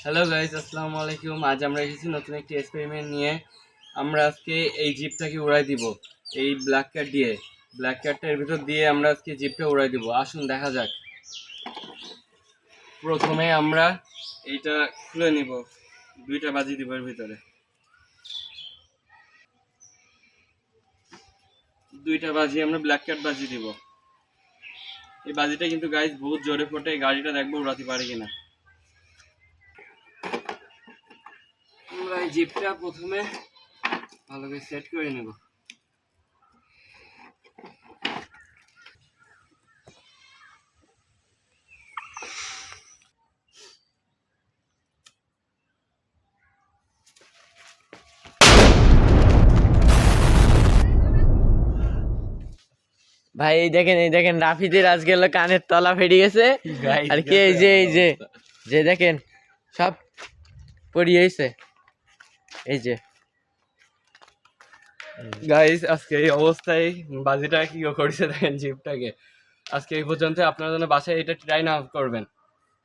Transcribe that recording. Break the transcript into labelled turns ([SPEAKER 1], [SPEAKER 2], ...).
[SPEAKER 1] Hello guys, আসসালামু আলাইকুম। আজ আমরা এসেছি নতুন একটি এক্সপেরিমেন্ট নিয়ে। আমরা আজকে এই জিপটাকে উড়াই দিব এই ব্ল্যাক ক্যাট দিয়ে। ব্ল্যাক ক্যাটটা এর ভিতর দিয়ে আমরা আজকে জিপটা উড়াই দিব। আসুন দেখা যাক। প্রথমে আমরা এইটা খুলে নিব, দুইটা বাজি দিব এর ভিতরে। দুইটা বাজি আমরা ব্ল্যাক ক্যাট বাজি দিব। এই বাজিটা কিন্তু গাইস বহুত জোরে ফোটে। গাড়িটা দেখবো উড়াতে পারি কিনা। আমরা এই জিপটা প্রথমে ভালো করে সেট করে নেব।
[SPEAKER 2] ভাই এই দেখেন রাফিদের আজকে হলো কানের তলা ফেটে গেছে। আর কি এই যে দেখেন সব পড়িয়েছে। এই যে
[SPEAKER 1] গাইস, আজকে এই অবস্থায় বাজিটা কি করেছে দেখেন জিপটাকে। আজকে এই পর্যন্ত। আপনারা যেন বাসায় এটা ট্রাই না করবেন।